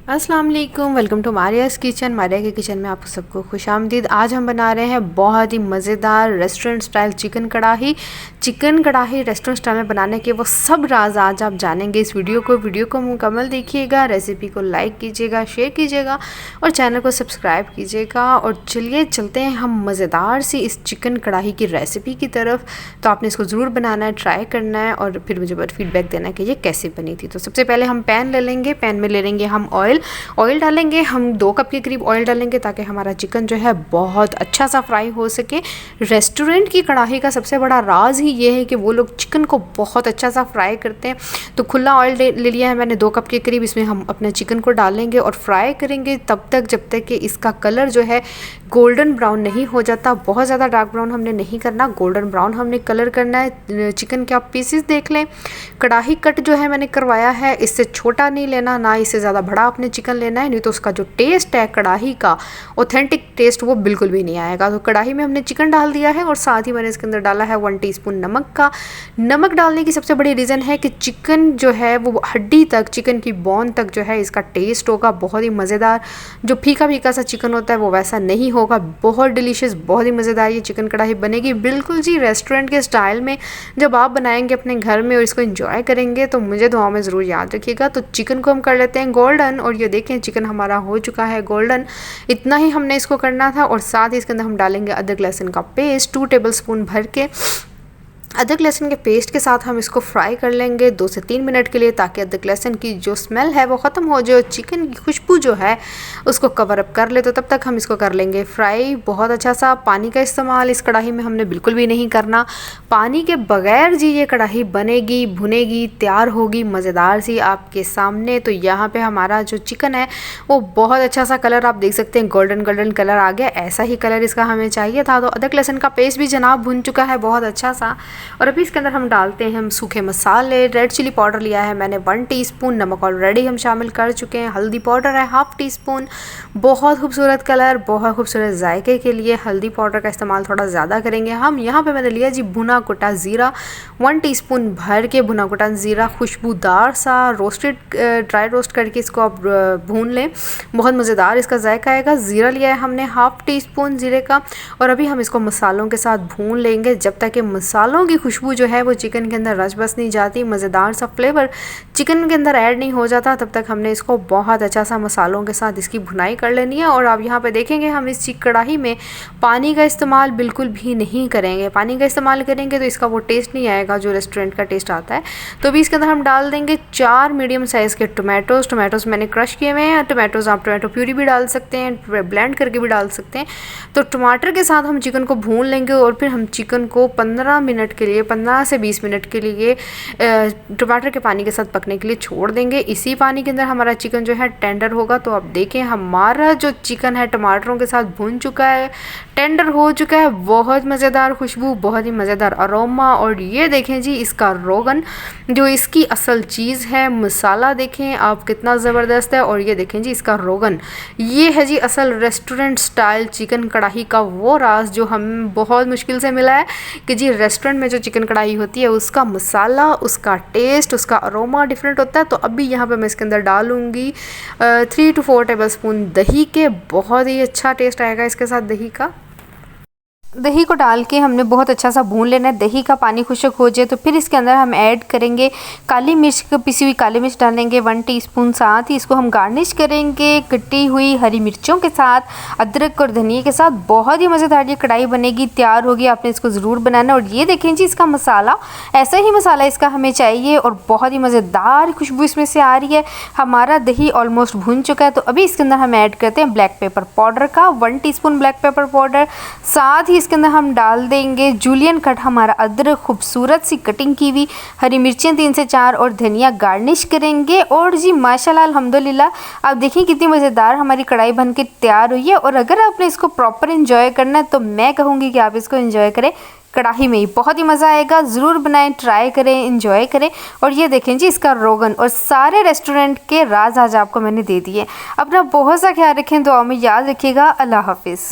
अस्सलाम वालेकुम, welcome to मारियाज़ kitchen. Maria के किचन में आप सबको खुशामदीद। आज हम बना रहे हैं बहुत ही मज़ेदार रेस्टोरेंट स्टाइल चिकन कढ़ाई। चिकन कढ़ाई रेस्टोरेंट स्टाइल में बनाने के वो सब राज आज आप जानेंगे इस वीडियो को मुकम्मल देखिएगा। रेसिपी को लाइक कीजिएगा, शेयर कीजिएगा और चैनल को सब्सक्राइब कीजिएगा। और चलिए चलते हैं हम मज़ेदार सी इस चिकन कढ़ाई की रेसिपी की तरफ। तो आपने इसको ज़रूर बनाना है, ट्राई करना है और फिर मुझे बहुत फीडबैक देना है कि ये कैसे बनी थी। तो सबसे पहले हम पैन ले लेंगे, पैन में ले लेंगे हम ऑयल डालेंगे। हम 2 कप के करीब ऑयल डालेंगे ताकि हमारा चिकन जो है बहुत अच्छा सा फ्राई हो सके। रेस्टोरेंट की कढ़ाई का सबसे बड़ा राज ही ये है कि वो लोग चिकन को बहुत अच्छा सा फ्राई करते हैं। तो खुला ऑयल ले लिया है मैंने 2 कप के करीब। इसमें हम अपने चिकन को डालेंगे और फ्राई करेंगे तब तक जब तक कि इसका कलर जो है गोल्डन ब्राउन नहीं हो जाता। बहुत ज़्यादा डार्क ब्राउन हमने नहीं करना, गोल्डन ब्राउन हमने कलर करना है। चिकन के आप पीसेस देख लें। कढ़ाई कट जो है मैंने करवाया है, इससे छोटा नहीं लेना, ना इससे ज़्यादा बड़ा अपने चिकन लेना है, नहीं तो उसका जो टेस्ट है कढ़ाई का ऑथेंटिक टेस्ट वो बिल्कुल भी नहीं आएगा। तो कढ़ाई में हमने चिकन डाल दिया है और साथ ही मैंने इसके अंदर डाला है 1 टीस्पून नमक का। नमक डालने की सबसे बड़ी रीज़न है कि चिकन जो है वो हड्डी तक, चिकन की बोन तक जो है इसका टेस्ट होगा बहुत ही मज़ेदार। जो फीका फीका सा चिकन होता है वो वैसा नहीं होगा। बहुत डिलीशियस, बहुत ही मज़ेदार ये चिकन कढ़ाई बनेगी बिल्कुल जी रेस्टोरेंट के स्टाइल में। जब आप बनाएंगे अपने घर में और इसको एंजॉय करेंगे तो मुझे दुआओं में ज़रूर याद रखिएगा। तो चिकन को हम कर लेते हैं गोल्डन और ये देखें चिकन हमारा हो चुका है गोल्डन। इतना ही हमने इसको करना था। और साथ ही इसके अंदर हम डालेंगे अदरक लहसुन का पेस्ट 2 टेबलस्पून भर के। अदरक लहसुन के पेस्ट के साथ हम इसको फ्राई कर लेंगे 2 से 3 मिनट के लिए ताकि अदरक लहसुन की जो स्मेल है वो ख़त्म हो जाए, चिकन की खुशबू जो है उसको कवर अप कर ले। तो तब तक हम इसको कर लेंगे फ्राई बहुत अच्छा सा। पानी का इस्तेमाल इस कढ़ाई में हमने बिल्कुल भी नहीं करना। पानी के बगैर जी ये कढ़ाई बनेगी, भुनेगी, तैयार होगी मज़ेदार सी आपके सामने। तो यहाँ पर हमारा जो चिकन है वो बहुत अच्छा सा कलर आप देख सकते हैं, गोल्डन गोल्डन कलर आ गया। ऐसा ही कलर इसका हमें चाहिए था। तो अदरक लहसुन का पेस्ट भी जनाब भुन चुका है बहुत अच्छा सा। और अभी इसके अंदर हम डालते हैं हम सूखे मसाले। रेड चिली पाउडर लिया है मैंने 1 टीस्पून, नमक ऑलरेडी हम शामिल कर चुके हैं। हल्दी पाउडर है 1/2 टीस्पून। बहुत खूबसूरत कलर, बहुत खूबसूरत जायके के लिए हल्दी पाउडर का इस्तेमाल थोड़ा ज़्यादा करेंगे हम। यहाँ पे मैंने लिया जी भुना कुटा ज़ीरा 1 टीस्पून भर के। भुना कुटा ज़ीरा खुशबूदार सा रोस्टेड, ड्राई रोस्ट करके इसको आप भून लें, बहुत मज़ेदार इसका जायका आएगा। ज़ीरा लिया है हमने 1/2 टीस्पून ज़ीरे का। और अभी हम इसको मसालों के साथ भून लेंगे जब तक कि मसालों की खुशबू जो है वो चिकन के अंदर रच बस नहीं जाती, मज़ेदार सा फ्लेवर चिकन के अंदर ऐड नहीं हो जाता। तब तक हमने इसको बहुत अच्छा सा मसालों के साथ इसकी भुनाई कर लेनी है। और आप यहाँ पे देखेंगे हम इस कढ़ाई में पानी का इस्तेमाल बिल्कुल भी नहीं करेंगे। पानी का इस्तेमाल करेंगे तो इसका वो टेस्ट नहीं आएगा जो रेस्टोरेंट का टेस्ट आता है। तो अभी इसके अंदर हम डाल देंगे 4 मीडियम साइज़ के टोमेटोज़ मैंने क्रश किए हुए हैं। टोमेटोज़ आप टोमेटो प्यूरी भी डाल सकते हैं, ब्लेंड करके भी डाल सकते हैं। तो टमाटर के साथ हम चिकन को भून लेंगे और फिर हम चिकन को 15 मिनट के लिए, 15 से 20 मिनट के लिए टमाटर के पानी के साथ पकने के लिए छोड़ देंगे। इसी पानी के अंदर हमारा चिकन जो है टेंडर होगा। तो आप देखें हमारा जो चिकन है टमाटरों के साथ भून चुका है, टेंडर हो चुका है। बहुत मज़ेदार खुशबू, बहुत ही मज़ेदार अरोमा। और ये देखें जी इसका रोगन जो इसकी असल चीज़ है, मसाला देखें आप कितना ज़बरदस्त है। और ये देखें जी इसका रोगन, ये है जी असल रेस्टोरेंट स्टाइल चिकन कढ़ाई का वो राज जो हम बहुत मुश्किल से मिला है कि जी रेस्टोरेंट में जो चिकन कढ़ाई होती है उसका मसाला, उसका टेस्ट, उसका अरोमा डिफरेंट होता है। तो अभी यहाँ पे मैं इसके अंदर डालूँगी 3 to 4 टेबलस्पून दही के। बहुत ही अच्छा टेस्ट आएगा इसके साथ दही का। दही को डाल के हमने बहुत अच्छा सा भून लेना है। दही का पानी खुश्क हो जाए तो फिर इसके अंदर हम ऐड करेंगे काली मिर्च, पिसी हुई काली मिर्च डालेंगे 1 टीस्पून। साथ ही इसको हम गार्निश करेंगे कटी हुई हरी मिर्चों के साथ, अदरक और धनिया के साथ। बहुत ही मज़ेदार ये कढ़ाई बनेगी, तैयार होगी। आपने इसको ज़रूर बनाना। और ये देखें जी इसका मसाला, ऐसा ही मसाला इसका हमें चाहिए और बहुत ही मज़ेदार खुशबू इसमें से आ रही है। हमारा दही ऑलमोस्ट भून चुका है। तो अभी इसके अंदर हम ऐड करते हैं ब्लैक पेपर पाउडर का 1 टीस्पून ब्लैक पेपर पाउडर। साथ ही इसके अंदर हम डाल देंगे जूलियन कट हमारा अदरक, खूबसूरत सी कटिंग की हुई हरी मिर्चें 3 से 4 और धनिया गार्निश करेंगे। और जी माशाल्लाह अल्हम्दुलिल्लाह आप देखिए कितनी मज़ेदार हमारी कढ़ाई बन के तैयार हुई है। और अगर आपने इसको प्रॉपर एंजॉय करना है तो मैं कहूँगी कि आप इसको एंजॉय करें कढ़ाई में ही, बहुत ही मज़ा आएगा। ज़रूर बनाएं, ट्राई करें, एंजॉय करें। और ये देखें जी इसका रोगन और सारे रेस्टोरेंट के राज आज आपको मैंने दे दिए। अपना बहुत सा ख्याल रखें, दुआ में याद रखिएगा। अल्लाह हाफिज़।